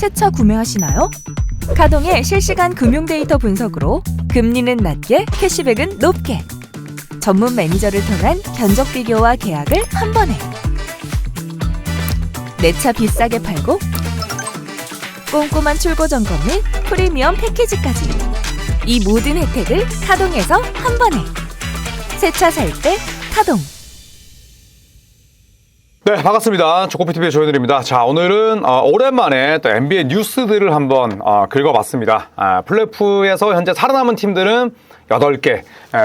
새 차 구매하시나요? 카동의 실시간 금융 데이터 분석으로 금리는 낮게, 캐시백은 높게. 전문 매니저를 통한 견적 비교와 계약을 한 번에. 내 차 비싸게 팔고 꼼꼼한 출고 점검 및 프리미엄 패키지까지. 이 모든 혜택을 카동에서 한 번에. 새 차 살 때 카동. 네, 반갑습니다. 조코피TV의 조현일입니다. 자, 오늘은 오랜만에 또 NBA 뉴스들을 한번 긁어봤습니다. 플레이오프에서 현재 살아남은 팀들은 8개,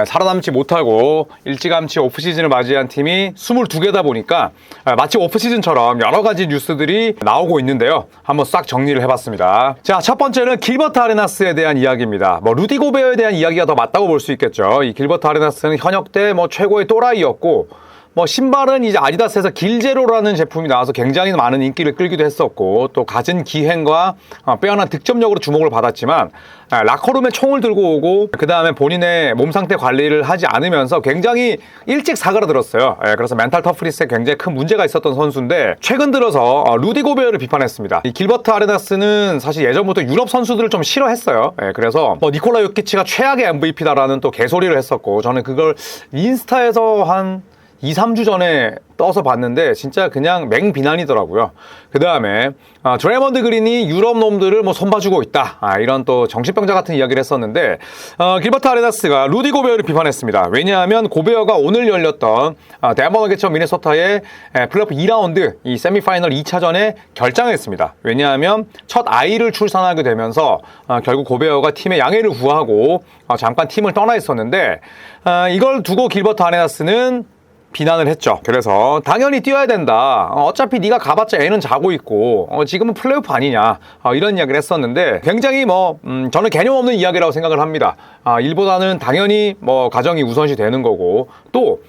살아남지 못하고 일찌감치 오프시즌을 맞이한 팀이 22개다 보니까 마치 오프시즌처럼 여러 가지 뉴스들이 나오고 있는데요. 한번 싹 정리를 해봤습니다. 자, 첫 번째는 길버트 아레나스에 대한 이야기입니다. 루디 고베어에 대한 이야기가 더 맞다고 볼 수 있겠죠. 이 길버트 아레나스는 현역 때 최고의 또라이였고, 신발은 이제 아디다스에서 길제로라는 제품이 나와서 굉장히 많은 인기를 끌기도 했었고, 또 갖은 기행과 빼어난 득점력으로 주목을 받았지만, 라커룸에 총을 들고 오고, 그 다음에 본인의 몸 상태 관리를 하지 않으면서 굉장히 일찍 사그라들었어요. 그래서 멘탈 터프니스에 굉장히 큰 문제가 있었던 선수인데, 최근 들어서 루디 고베어를 비판했습니다. 이 길버트 아레나스는 사실 예전부터 유럽 선수들을 좀 싫어했어요. 그래서 니콜라 요키치가 최악의 MVP다라는 또 개소리를 했었고, 저는 그걸 인스타에서 한 2, 3주 전에 떠서 봤는데 진짜 그냥 맹비난이더라고요. 그 다음에 드레먼드 그린이 유럽 놈들을 손봐주고 있다, 이런 또 정신병자 같은 이야기를 했었는데, 길버트 아레나스가 루디 고베어를 비판했습니다. 왜냐하면 고베어가 오늘 열렸던 덴버 너겟츠와 미네소타의 플레이오프 2라운드 이 세미파이널 2차전에 결장했습니다. 왜냐하면 첫 아이를 출산하게 되면서 결국 고베어가 팀의 양해를 구하고 잠깐 팀을 떠나 있었는데, 이걸 두고 길버트 아레나스는 비난을 했죠. 그래서 당연히 뛰어야 된다. 어차피 네가 가봤자 애는 자고 있고 지금은 플레이오프 아니냐, 이런 이야기를 했었는데, 굉장히 저는 개념 없는 이야기라고 생각을 합니다. 일보다는 당연히 가정이 우선시 되는 거고, 또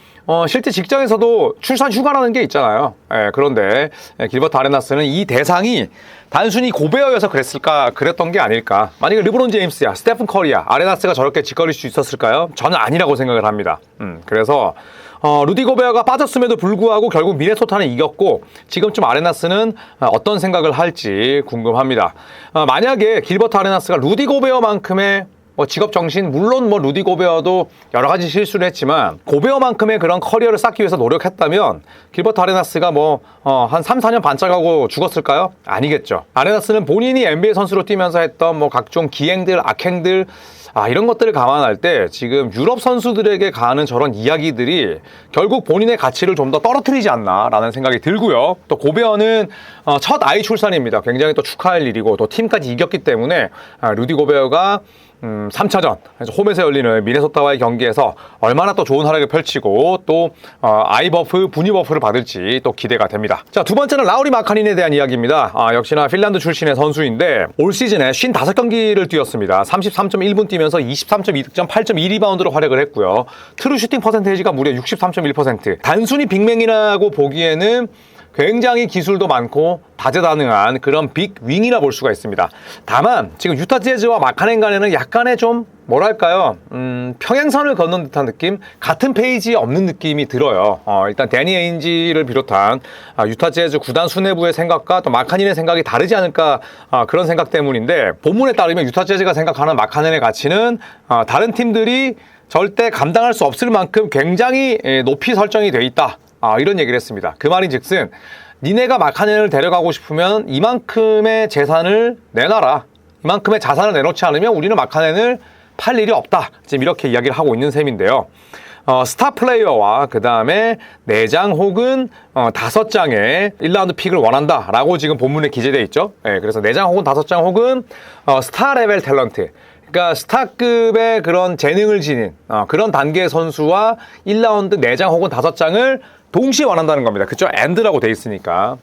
실제 직장에서도 출산 휴가라는 게 있잖아요. 그런데 길버트 아레나스는 이 대상이 단순히 고베어여서 그랬던 게 아닐까. 만약에 르브론 제임스야, 스테픈 커리야, 아레나스가 저렇게 짓거릴 수 있었을까요? 저는 아니라고 생각을 합니다. 그래서 루디 고베어가 빠졌음에도 불구하고 결국 미네소타는 이겼고, 지금쯤 아레나스는 어떤 생각을 할지 궁금합니다. 만약에 길버트 아레나스가 루디 고베어만큼의 직업 정신, 물론 루디 고베어도 여러 가지 실수를 했지만 고베어만큼의 그런 커리어를 쌓기 위해서 노력했다면 길버트 아레나스가 한 3, 4년 반짝하고 죽었을까요? 아니겠죠. 아레나스는 본인이 NBA 선수로 뛰면서 했던 각종 기행들, 악행들, 이런 것들을 감안할 때 지금 유럽 선수들에게 가하는 저런 이야기들이 결국 본인의 가치를 좀 더 떨어뜨리지 않나라는 생각이 들고요. 또 고베어는 첫 아이 출산입니다. 굉장히 또 축하할 일이고, 또 팀까지 이겼기 때문에 루디 고베어가 3차전 홈에서 열리는 미네소타와의 경기에서 얼마나 또 좋은 활약을 펼치고 또 아이 버프, 분위 버프를 받을지 또 기대가 됩니다. 자, 두 번째는 라우리 마카닌에 대한 이야기입니다. 역시나 핀란드 출신의 선수인데 올 시즌에 55경기를 뛰었습니다. 33.1분 뛰면서 23.2득점, 8.2리바운드로 활약을 했고요. 트루 슈팅 퍼센테이지가 무려 63.1%. 단순히 빅맨이라고 보기에는 굉장히 기술도 많고 다재다능한 그런 빅 윙이라 볼 수가 있습니다. 다만 지금 유타 재즈와 마카넨 간에는 약간의 좀 평행선을 걷는 듯한 느낌, 같은 페이지에 없는 느낌이 들어요. 일단 데니 에인지를 비롯한 유타 재즈 구단 수뇌부의 생각과 또 마카넨의 생각이 다르지 않을까, 그런 생각 때문인데, 본문에 따르면 유타 재즈가 생각하는 마카넨의 가치는 다른 팀들이 절대 감당할 수 없을 만큼 굉장히 높이 설정이 돼 있다, 이런 얘기를 했습니다. 그 말인즉슨 니네가 마카넨을 데려가고 싶으면 이만큼의 재산을 내놔라, 이만큼의 자산을 내놓지 않으면 우리는 마카넨을 팔 일이 없다, 지금 이렇게 이야기를 하고 있는 셈인데요. 스타 플레이어와 그 다음에 4장 혹은 5장의 1라운드 픽을 원한다 라고 지금 본문에 기재되어 있죠. 그래서 4장 혹은 5장 혹은 스타 레벨 탤런트, 그러니까 스타급의 그런 재능을 지닌 그런 단계의 선수와 1라운드 4장 혹은 5장을 동시에 원한다는 겁니다. 그쵸? 앤드라고 돼 있으니까.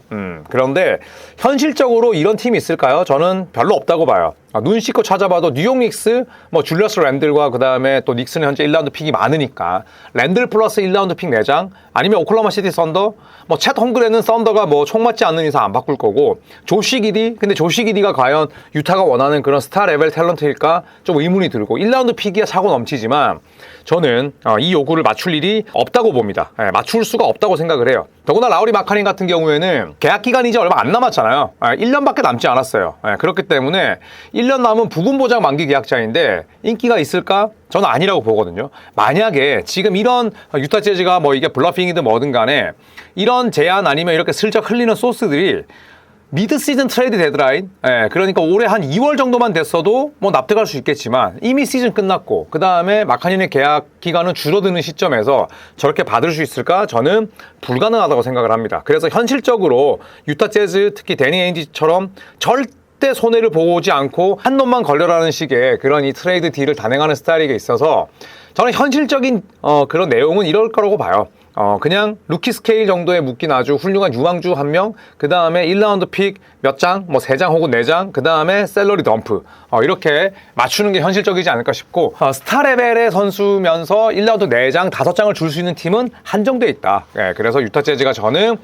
그런데 현실적으로 이런 팀이 있을까요? 저는 별로 없다고 봐요. 눈 씻고 찾아봐도 뉴욕 닉스, 뭐 줄리어스 랜들과 그 다음에 또 닉스는 현재 1라운드 픽이 많으니까 랜들 플러스 1라운드 픽 4장, 아니면 오클라호마 시티 썬더, 뭐 챗 홈그레는 썬더가 뭐 총 맞지 않는 이상 안 바꿀 거고, 조시 기디, 근데 조시 기디가 과연 유타가 원하는 그런 스타 레벨 탤런트일까 좀 의문이 들고, 1라운드 픽이야 차고 넘치지만 저는 이 요구를 맞출 일이 없다고 봅니다. 맞출 수가 없다고 생각을 해요. 더구나 라우리 마카닌 같은 경우에는 계약 기간이 이제 얼마 안 남았잖아요. 1년밖에 남지 않았어요. 그렇기 때문에 1년 남은 부금 보장 만기 계약자인데 인기가 있을까? 저는 아니라고 보거든요. 만약에 지금 이런 유타 재즈가 뭐 이게 블러핑이든 뭐든 간에 이런 제안 아니면 이렇게 슬쩍 흘리는 소스들이 미드 시즌 트레이드 데드라인, 그러니까 올해 한 2월 정도만 됐어도 뭐 납득할 수 있겠지만 이미 시즌 끝났고 그 다음에 마카닌의 계약 기간은 줄어드는 시점에서 저렇게 받을 수 있을까? 저는 불가능하다고 생각을 합니다. 그래서 현실적으로 유타 재즈, 특히 데니 에인지처럼 절대 손해를 보지 않고 한 놈만 걸려라는 식의 그런 이 트레이드 딜을 단행하는 스타일에 있어서 저는 현실적인 그런 내용은 이럴 거라고 봐요. 그냥 루키 스케일 정도에 묶인 아주 훌륭한 유망주 한 명, 그 다음에 1라운드 픽 몇 장, 뭐 3장 혹은 4장, 그 다음에 셀러리 덤프. 이렇게 맞추는 게 현실적이지 않을까 싶고, 스타 레벨의 선수면서 1라운드 4장, 5장을 줄 수 있는 팀은 한정돼 있다. 그래서 유타 재즈가 저는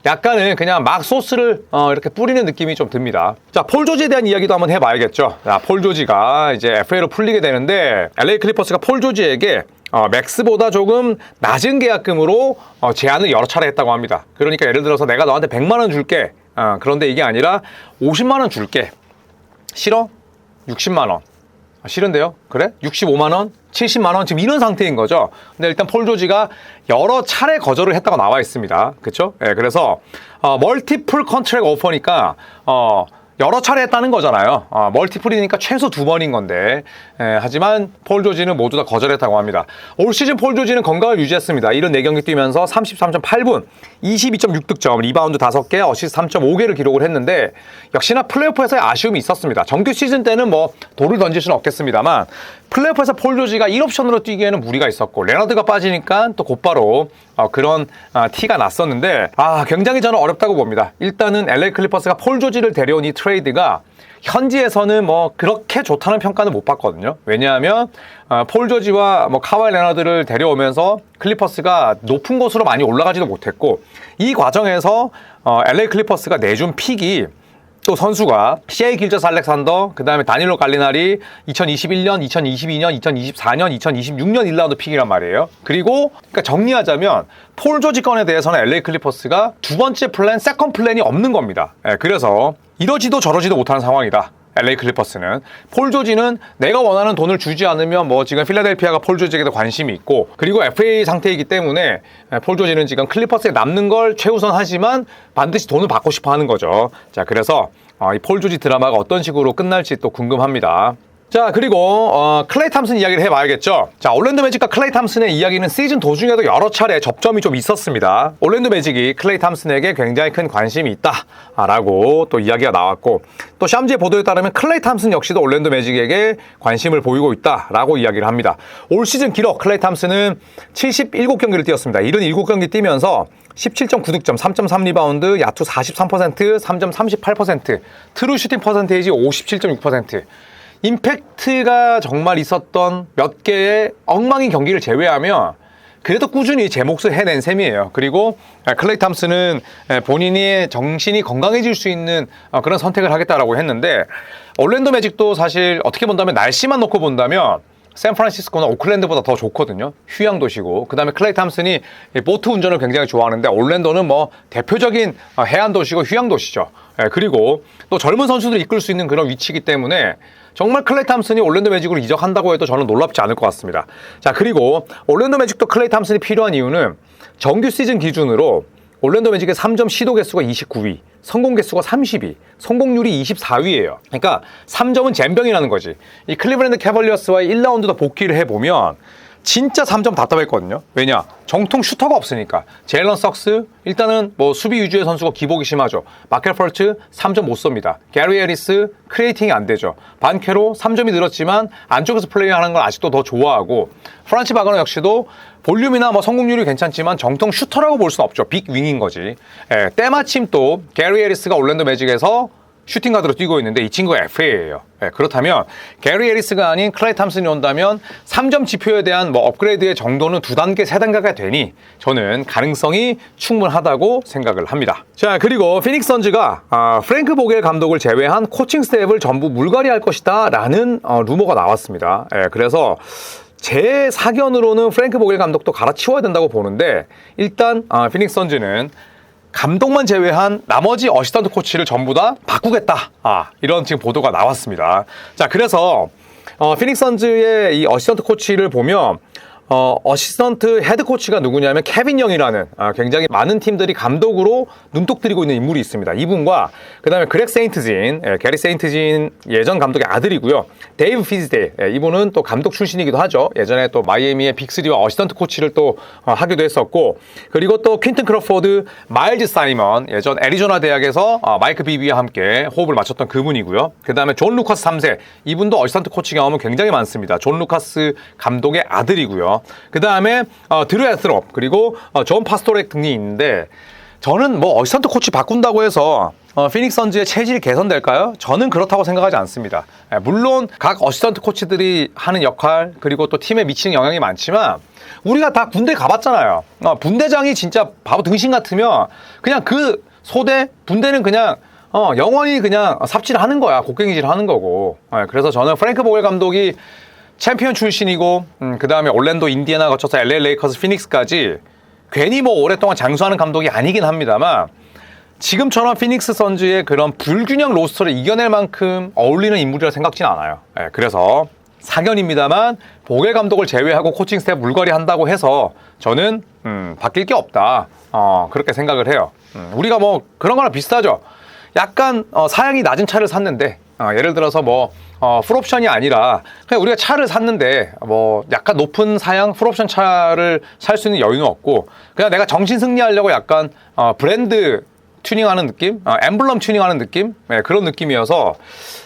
약간은 그냥 막 소스를 이렇게 뿌리는 느낌이 좀 듭니다. 자, 폴 조지에 대한 이야기도 한번 해봐야겠죠. 자, 폴 조지가 이제 FA로 풀리게 되는데, LA 클리퍼스가 폴 조지에게 맥스보다 조금 낮은 계약금으로 제안을 여러 차례 했다고 합니다. 그러니까 예를 들어서 내가 너한테 100만 원 줄게. 그런데 이게 아니라 50만 원 줄게. 싫어? 60만 원. 싫은데요? 그래? 65만 원? 70만 원? 지금 이런 상태인 거죠. 근데 일단 폴 조지가 여러 차례 거절을 했다고 나와 있습니다. 그렇죠? 그래서 멀티플 컨트랙 오퍼니까 여러 차례 했다는 거잖아요. 멀티플이니까 최소 2번인 건데, 하지만 폴 조지는 모두 다 거절했다고 합니다. 올 시즌 폴 조지는 건강을 유지했습니다. 74경기 뛰면서 33.8분, 22.6득점, 리바운드 5개, 어시스트 3.5개를 기록을 했는데, 역시나 플레이오프에서의 아쉬움이 있었습니다. 정규 시즌 때는 뭐 돌을 던질 수는 없겠습니다만 플레이오프에서 폴 조지가 1옵션으로 뛰기에는 무리가 있었고, 레너드가 빠지니까 또 곧바로 그런 티가 났었는데, 굉장히 저는 어렵다고 봅니다. 일단은 LA 클리퍼스가 폴 조지를 데려온 이 트레이드가 현지에서는 뭐 그렇게 좋다는 평가는 못 받거든요. 왜냐하면 폴 조지와 뭐 카와이 레너드를 데려오면서 클리퍼스가 높은 곳으로 많이 올라가지도 못했고, 이 과정에서 LA 클리퍼스가 내준 픽이 또 선수가 시에이 길저스 알렉산더, 그 다음에 다닐로 갈리나리 2021년, 2022년, 2024년, 2026년 1라운드 픽이란 말이에요. 그리고 그러니까 정리하자면 폴 조지 건에 대해서는 LA 클리퍼스가 두 번째 플랜, 세컨 플랜이 없는 겁니다. 그래서 이러지도 저러지도 못하는 상황이다. LA 클리퍼스는. 폴 조지는 내가 원하는 돈을 주지 않으면 뭐 지금 필라델피아가 폴 조지에게도 관심이 있고, 그리고 FA 상태이기 때문에 폴 조지는 지금 클리퍼스에 남는 걸 최우선 하지만 반드시 돈을 받고 싶어 하는 거죠. 자, 그래서 이 폴 조지 드라마가 어떤 식으로 끝날지 또 궁금합니다. 자, 그리고 클레이 탐슨 이야기를 해봐야겠죠. 자, 올랜도 매직과 클레이 탐슨의 이야기는 시즌 도중에도 여러 차례 접점이 좀 있었습니다. 올랜도 매직이 클레이 탐슨에게 굉장히 큰 관심이 있다라고 또 이야기가 나왔고, 또 샴지의 보도에 따르면 클레이 탐슨 역시도 올랜도 매직에게 관심을 보이고 있다라고 이야기를 합니다. 올 시즌 기록 클레이 탐슨은 77경기를 뛰었습니다. 77경기 뛰면서 17.9득점, 3.3 리바운드, 야투 43%, 3.38%, 트루 슈팅 퍼센테이지 57.6%. 임팩트가 정말 있었던 몇 개의 엉망인 경기를 제외하면 그래도 꾸준히 제 몫을 해낸 셈이에요. 그리고 클레이 탐슨은 본인이 정신이 건강해질 수 있는 그런 선택을 하겠다라고 했는데, 올랜도 매직도 사실 어떻게 본다면 날씨만 놓고 본다면 샌프란시스코는 오클랜드보다 더 좋거든요. 휴양 도시고, 그 다음에 클레이 탐슨이 보트 운전을 굉장히 좋아하는데 올랜도는 뭐 대표적인 해안 도시고 휴양 도시죠. 그리고 또 젊은 선수들을 이끌 수 있는 그런 위치이기 때문에 정말 클레이 탐슨이 올랜도 매직으로 이적한다고 해도 저는 놀랍지 않을 것 같습니다. 자, 그리고 올랜도 매직도 클레이 탐슨이 필요한 이유는 정규 시즌 기준으로 올랜도 매직의 3점 시도 개수가 29위, 성공 개수가 30위, 성공률이 24위예요. 그러니까 3점은 잼병이라는 거지. 이 클리브랜드 캐벌리어스와의 1라운드도 복귀를 해보면 진짜 3점 답답했거든요. 왜냐? 정통 슈터가 없으니까. 제일런 석스, 일단은 뭐 수비 위주의 선수가 기복이 심하죠. 마켈 펄츠 3점 못 쏩니다. 게리 해리스 크리에이팅이 안 되죠. 반케로 3점이 늘었지만 안쪽에서 플레이하는 걸 아직도 더 좋아하고, 프란치 바그너 역시도 볼륨이나 뭐 성공률이 괜찮지만 정통 슈터라고 볼 수는 없죠. 빅 윙인 거지. 때마침 또 게리 해리스가 올랜도 매직에서 슈팅 가드로 뛰고 있는데 이 친구가 FA예요. 그렇다면 게리 해리스가 아닌 클레이 탐슨이 온다면 3점 지표에 대한 뭐 업그레이드의 정도는 2단계, 3단계가 되니 저는 가능성이 충분하다고 생각을 합니다. 자, 그리고 피닉스 선즈가 프랭크 보겔 감독을 제외한 코칭 스텝을 전부 물갈이할 것이다 라는 루머가 나왔습니다. 그래서 제 사견으로는 프랭크 보겔 감독도 갈아치워야 된다고 보는데 일단 피닉스 선즈는 감독만 제외한 나머지 어시스턴트 코치를 전부 다 바꾸겠다. 이런 지금 보도가 나왔습니다. 자, 그래서 피닉스 선즈의 이 어시스턴트 코치를 보면 어시스턴트 헤드 코치가 누구냐면 케빈 영이라는 굉장히 많은 팀들이 감독으로 눈독 들이고 있는 인물이 있습니다. 이분과 그 다음에 그렉 세인트진, 게리 세인트진 예전 감독의 아들이고요. 데이브 피즈데일, 이분은 또 감독 출신이기도 하죠. 예전에 또 마이애미의 빅3와 어시스턴트 코치를 또 하기도 했었고, 그리고 또 퀸튼 크로포드, 마일즈 사이먼, 예전 애리조나 대학에서 마이크 비비와 함께 호흡을 맞췄던 그분이고요. 그 다음에 존 루카스 3세, 이분도 어시스턴트 코치 경험은 굉장히 많습니다. 존 루카스 감독의 아들이고요. 그 다음에 드루 에스롭, 그리고 존 파스토렉 등이 있는데, 저는 뭐 어시스턴트 코치 바꾼다고 해서 피닉스 선즈의 체질이 개선될까요? 저는 그렇다고 생각하지 않습니다. 물론 각 어시스턴트 코치들이 하는 역할, 그리고 또 팀에 미치는 영향이 많지만 우리가 다 군대 가봤잖아요. 분대장이 진짜 바보 등신 같으면 그냥 그 소대, 분대는 그냥 영원히 그냥 삽질을 하는 거야. 곡괭이질을 하는 거고. 그래서 저는 프랭크 보겔 감독이 챔피언 출신이고 그 다음에 올랜도, 인디애나 거쳐서 LA 레이커스, 피닉스까지 괜히 뭐 오랫동안 장수하는 감독이 아니긴 합니다만 지금처럼 피닉스 선즈의 그런 불균형 로스터를 이겨낼 만큼 어울리는 인물이라 생각지는 않아요. 그래서 사견입니다만 보겔 감독을 제외하고 코칭 스텝 물갈이 한다고 해서 저는 바뀔 게 없다. 그렇게 생각을 해요. 우리가 뭐 그런 거랑 비슷하죠. 약간 사양이 낮은 차를 샀는데 예를 들어서 뭐 풀옵션이 아니라 그냥 우리가 차를 샀는데 뭐 약간 높은 사양 풀옵션 차를 살 수 있는 여유는 없고 그냥 내가 정신 승리하려고 약간 브랜드 튜닝하는 느낌? 엠블럼 튜닝하는 느낌? 그런 느낌이어서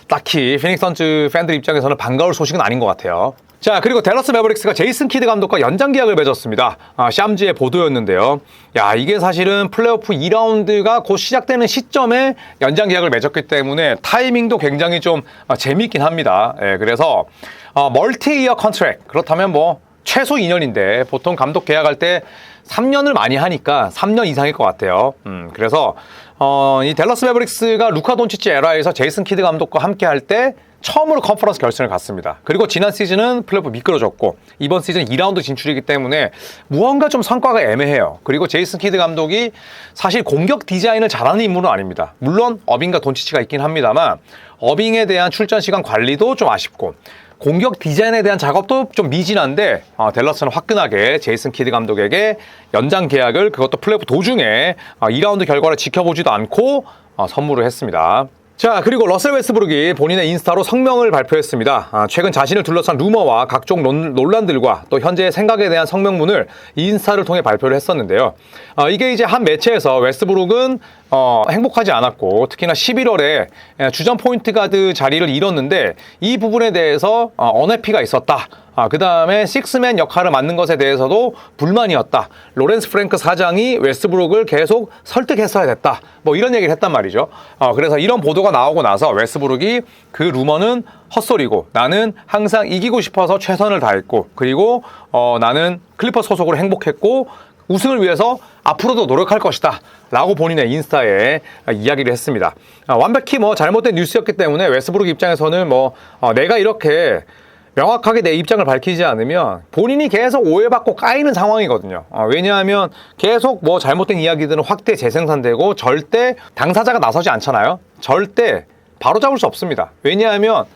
딱히 피닉스 선즈 팬들 입장에서는 반가울 소식은 아닌 것 같아요. 자, 그리고 댈러스 매버릭스가 제이슨 키드 감독과 연장 계약을 맺었습니다. 샴지의 보도였는데요. 야, 이게 사실은 플레이오프 2라운드가 곧 시작되는 시점에 연장 계약을 맺었기 때문에 타이밍도 굉장히 좀 재미있긴 합니다. 그래서 멀티 이어 컨트랙, 그렇다면 뭐 최소 2년인데 보통 감독 계약할 때 3년을 많이 하니까 3년 이상일 것 같아요. 그래서 이 댈러스 매버릭스가 루카 돈치치 에라에서 제이슨 키드 감독과 함께 할 때 처음으로 컨퍼런스 결승을 갔습니다. 그리고 지난 시즌은 플레이오프 미끄러졌고 이번 시즌 2라운드 진출이기 때문에 무언가 좀 성과가 애매해요. 그리고 제이슨 키드 감독이 사실 공격 디자인을 잘하는 인물은 아닙니다. 물론 어빙과 돈치치가 있긴 합니다만 어빙에 대한 출전 시간 관리도 좀 아쉽고 공격 디자인에 대한 작업도 좀 미진한데 댈러스는 화끈하게 제이슨 키드 감독에게 연장 계약을, 그것도 플레이오프 도중에 2라운드 결과를 지켜보지도 않고 선물을 했습니다. 자, 그리고 러셀 웨스브룩이 본인의 인스타로 성명을 발표했습니다. 최근 자신을 둘러싼 루머와 각종 논란들과 또 현재의 생각에 대한 성명문을 인스타를 통해 발표를 했었는데요. 이게 이제 한 매체에서 웨스브룩은 행복하지 않았고 특히나 11월에 주전 포인트 가드 자리를 잃었는데 이 부분에 대해서 언해피가 있었다. 그 다음에 식스맨 역할을 맡는 것에 대해서도 불만이었다. 로렌스 프랭크 사장이 웨스브룩을 계속 설득했어야 됐다. 뭐 이런 얘기를 했단 말이죠. 그래서 이런 보도가 나오고 나서 웨스브룩이 그 루머는 헛소리고 나는 항상 이기고 싶어서 최선을 다했고 그리고 나는 클리퍼 소속으로 행복했고 우승을 위해서 앞으로도 노력할 것이다 라고 본인의 인스타에 이야기를 했습니다. 완벽히 뭐 잘못된 뉴스였기 때문에 웨스브룩 입장에서는 뭐 내가 이렇게 명확하게 내 입장을 밝히지 않으면 본인이 계속 오해받고 까이는 상황이거든요. 왜냐하면 계속 뭐 잘못된 이야기들은 확대 재생산되고 절대 당사자가 나서지 않잖아요. 절대 바로잡을 수 없습니다. 왜냐하면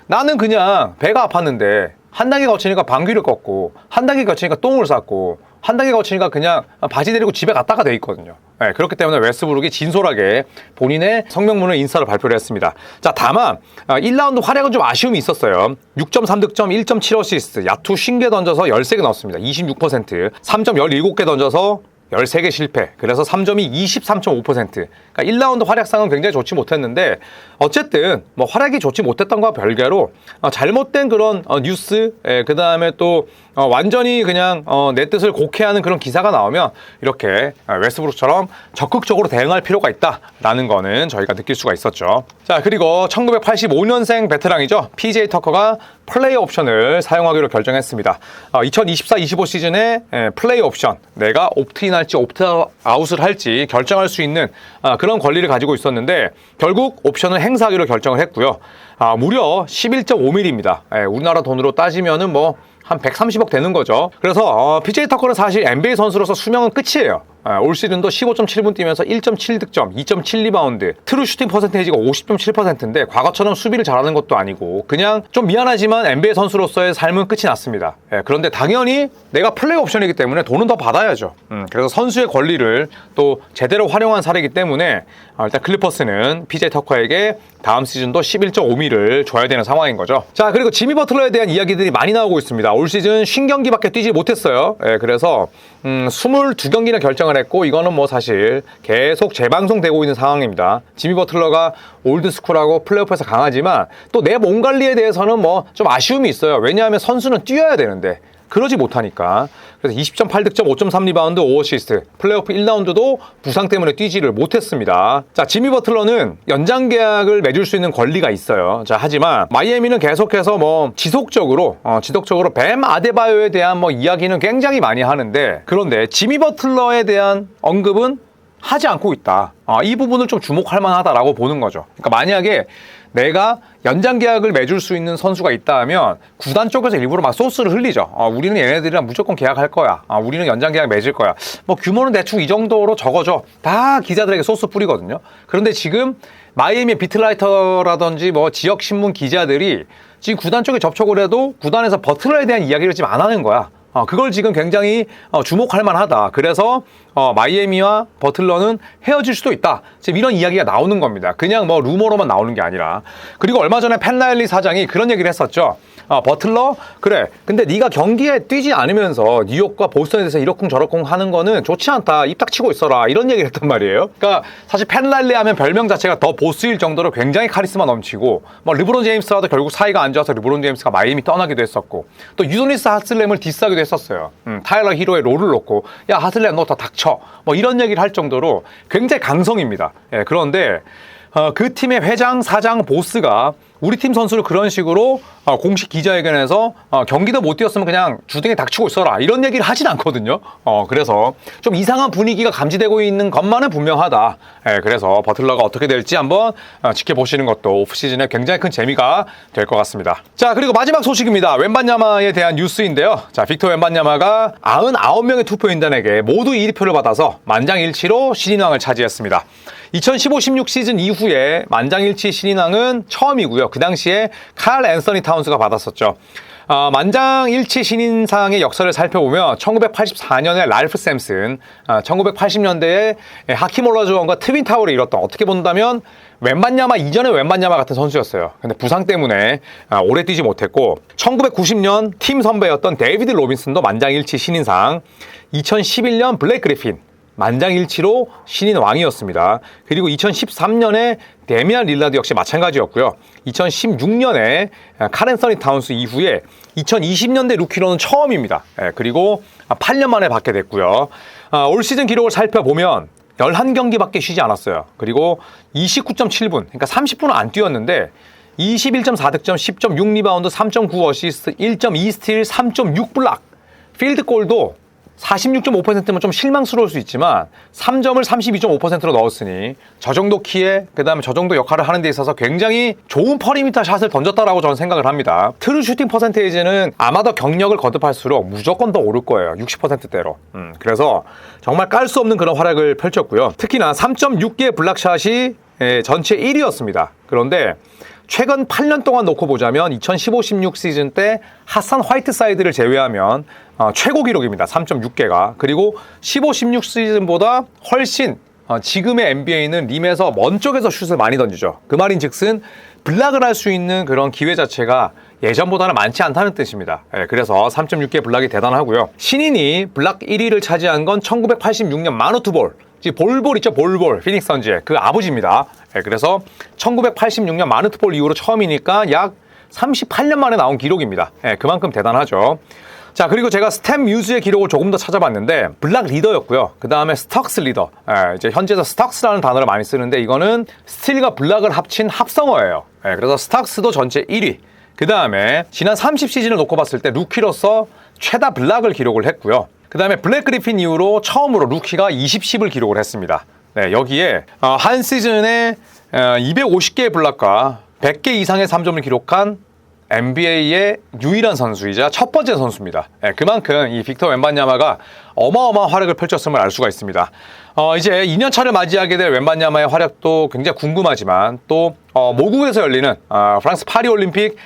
나는 그냥 배가 아팠는데 한 단계 거치니까 방귀를 꺾고 한 단계 거치니까 똥을 쌌고 한 단계 거치니까 그냥 바지 내리고 집에 갔다가 돼 있거든요. 그렇기 때문에 웨스브룩이 진솔하게 본인의 성명문을 인스타로 발표를 했습니다. 자, 다만 1라운드 활약은 좀 아쉬움이 있었어요. 6.3득점, 1.7어시스트, 야투 50개 던져서 13개 넣었습니다. 26%, 3점 17개 던져서 13개 실패. 그래서 3점이 23.5%. 그러니까 1라운드 활약상은 굉장히 좋지 못했는데 어쨌든 뭐 활약이 좋지 못했던 것과 별개로 잘못된 그런 뉴스, 그 다음에 또 완전히 그냥 내 뜻을 곡해하는 그런 기사가 나오면 이렇게 웨스트브룩처럼 적극적으로 대응할 필요가 있다라는 거는 저희가 느낄 수가 있었죠. 자, 그리고 1985년생 베테랑이죠. PJ 터커가 플레이 옵션을 사용하기로 결정했습니다. 2024-25 시즌에 플레이 옵션, 내가 옵트인 할지 옵트아웃을 할지 결정할 수 있는 그런 권리를 가지고 있었는데 결국 옵션을 행사하기로 결정을 했고요. 무려 11.5mm입니다. 우리나라 돈으로 따지면은 뭐 한 130억 되는 거죠. 그래서 PJ 터커는 사실 NBA 선수로서 수명은 끝이에요. 올 시즌도 15.7분 뛰면서 1.7득점, 2.7 리바운드, 트루 슈팅 퍼센테이지가 50.7%인데 과거처럼 수비를 잘하는 것도 아니고 그냥 좀 미안하지만 NBA 선수로서의 삶은 끝이 났습니다. 그런데 당연히 내가 플레이 옵션이기 때문에 돈은 더 받아야죠. 그래서 선수의 권리를 또 제대로 활용한 사례이기 때문에 일단 클리퍼스는 PJ 터커에게 다음 시즌도 11.5mm를 줘야 되는 상황인 거죠. 자, 그리고 지미 버틀러에 대한 이야기들이 많이 나오고 있습니다. 올 시즌 50경기밖에 뛰지 못했어요. 그래서 22경기나 결정을 했고 이거는 뭐 사실 계속 재방송되고 있는 상황입니다. 지미 버틀러가 올드스쿨하고 플레이오프에서 강하지만 또 내 몸 관리에 대해서는 뭐 좀 아쉬움이 있어요. 왜냐하면 선수는 뛰어야 되는데 그러지 못하니까. 그래서 20.8득점, 5.3 리바운드, 5어시스트, 플레이오프 1라운드도 부상 때문에 뛰지를 못했습니다. 자, 지미 버틀러는 연장 계약을 맺을 수 있는 권리가 있어요. 자, 하지만 마이애미는 계속해서 뭐 지속적으로 뱀 아데바요에 대한 뭐 이야기는 굉장히 많이 하는데 그런데 지미 버틀러에 대한 언급은 하지 않고 있다. 이 부분을 좀 주목할 만하다라고 보는 거죠. 그러니까 만약에 내가 연장 계약을 맺을 수 있는 선수가 있다 하면 구단 쪽에서 일부러 막 소스를 흘리죠. 우리는 얘네들이랑 무조건 계약할 거야. 우리는 연장 계약 맺을 거야. 뭐 규모는 대충 이 정도로 적어줘. 다 기자들에게 소스 뿌리거든요. 그런데 지금 마이애미 비트라이터라든지 뭐 지역 신문 기자들이 지금 구단 쪽에 접촉을 해도 구단에서 버틀러에 대한 이야기를 지금 안 하는 거야. 그걸 지금 굉장히 주목할 만하다. 그래서 마이애미와 버틀러는 헤어질 수도 있다. 지금 이런 이야기가 나오는 겁니다. 그냥 뭐 루머로만 나오는 게 아니라. 그리고 얼마 전에 팬 라일리 사장이 그런 얘기를 했었죠. 버틀러? 그래. 근데 네가 경기에 뛰지 않으면서 뉴욕과 보스턴에 대해서 이러쿵저러쿵 하는 거는 좋지 않다. 입 닥치고 있어라. 이런 얘기를 했단 말이에요. 그러니까 사실 팬 라일리 하면 별명 자체가 더 보스일 정도로 굉장히 카리스마 넘치고 뭐 르브론 제임스와도 결국 사이가 안 좋아서 르브론 제임스가 마이애미 떠나기도 했었고 또 유도니스 하슬렘을 디스하기도 했었어요. 타일러 히로의 롤을 놓고 야 하슬렘 너 더 닥쳐. 뭐 이런 얘기를 할 정도로 굉장히 강성입니다. 그런데 그 팀의 회장, 사장, 보스가 우리 팀 선수를 그런 식으로 공식 기자회견에서 경기도 못 뛰었으면 그냥 주둥이 닥치고 있어라 이런 얘기를 하진 않거든요. 그래서 좀 이상한 분위기가 감지되고 있는 것만은 분명하다. 그래서 버틀러가 어떻게 될지 한번 지켜보시는 것도 오프시즌에 굉장히 큰 재미가 될 것 같습니다. 자, 그리고 마지막 소식입니다. 웬반야마에 대한 뉴스인데요. 자, 빅터 웬반야마가 99명의 투표인단에게 모두 1위표를 받아서 만장일치로 신인왕을 차지했습니다. 2015-16 시즌 이후에 만장일치 신인왕은 처음이고요. 그 당시에 칼 앤서니 타운스가 받았었죠. 만장일치 신인상의 역사를 살펴보면 1984년에 랄프 샘슨, 1980년대에 하킴 올라주원과 트윈 타워를 이뤘던 어떻게 본다면 웬반야마 이전의 웬반야마 같은 선수였어요. 근데 부상 때문에 오래 뛰지 못했고 1990년 팀 선배였던 데이비드 로빈슨도 만장일치 신인상, 2011년 블레이크 그리핀 만장일치로 신인 왕이었습니다. 그리고 2013년에 데미안 릴라드 역시 마찬가지였고요. 2016년에 카렌서니 타운스 이후에 2020년대 루키로는 처음입니다. 그리고 8년 만에 받게 됐고요. 올 시즌 기록을 살펴보면 11경기밖에 쉬지 않았어요. 그리고 29.7분, 그러니까 30분은 안 뛰었는데 21.4득점, 10.6 리바운드, 3.9 어시스트, 1.2 스틸, 3.6 블락, 필드골도 46.5%면 좀 실망스러울 수 있지만 3점을 32.5%로 넣었으니 저 정도 키에 그다음에 저 정도 역할을 하는 데 있어서 굉장히 좋은 퍼리미터 샷을 던졌다라고 저는 생각을 합니다. 트루 슈팅 퍼센테이지는 아마 더 경력을 거듭할수록 무조건 더 오를 거예요. 60%대로. 그래서 정말 깔 수 없는 그런 활약을 펼쳤고요. 특히나 3.6개 블락샷이 전체 1위였습니다. 그런데 최근 8년 동안 놓고 보자면 2015-16 시즌 때 하산 화이트사이드를 제외하면 최고 기록입니다. 3.6개가. 그리고 15-16 시즌보다 훨씬 지금의 NBA는 림에서 먼 쪽에서 슛을 많이 던지죠. 그 말인즉슨 블락을 할 수 있는 그런 기회 자체가 예전보다는 많지 않다는 뜻입니다. 그래서 3.6개 블락이 대단하고요. 신인이 블락 1위를 차지한 건 1986년 마누트볼, 볼볼 있죠, 볼볼, 피닉스 선즈의 그 아버지입니다. 그래서 1986년 마누트볼 이후로 처음이니까 약 38년 만에 나온 기록입니다. 그만큼 대단하죠. 자, 그리고 제가 스텝 뮤즈의 기록을 조금 더 찾아봤는데 블락 리더였고요. 그 다음에 스톡스 리더. 이제 현지에서 스톡스라는 단어를 많이 쓰는데 이거는 스틸과 블락을 합친 합성어예요. 그래서 스톡스도 전체 1위. 그 다음에 지난 30시즌을 놓고 봤을 때 루키로서 최다 블락을 기록을 했고요. 그 다음에 블랙 그리핀 이후로 처음으로 루키가 20십을 기록을 했습니다. 여기에 한 시즌에 250개의 블락과 100개 이상의 3점을 기록한 NBA의 유일한 선수이자 첫 번째 선수입니다. 그만큼 이 빅터 웬반야마가 어마어마한 활약을 펼쳤음을 알 수가 있습니다. 이제 2년 차를 맞이하게 될 웬반야마의 활약도 굉장히 궁금하지만 또 모국에서 열리는 프랑스 파리 올림픽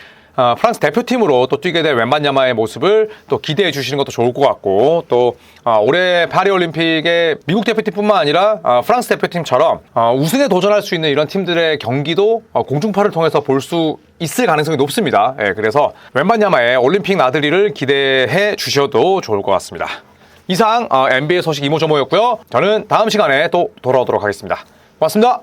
프랑스 대표팀으로 또 뛰게 될 웬반야마의 모습을 또 기대해 주시는 것도 좋을 것 같고 또 올해 파리올림픽의 미국 대표팀뿐만 아니라 프랑스 대표팀처럼 우승에 도전할 수 있는 이런 팀들의 경기도 공중파를 통해서 볼 수 있을 가능성이 높습니다. 그래서 웬반야마의 올림픽 나들이를 기대해 주셔도 좋을 것 같습니다. 이상 NBA 소식 이모저모였고요. 저는 다음 시간에 또 돌아오도록 하겠습니다. 고맙습니다.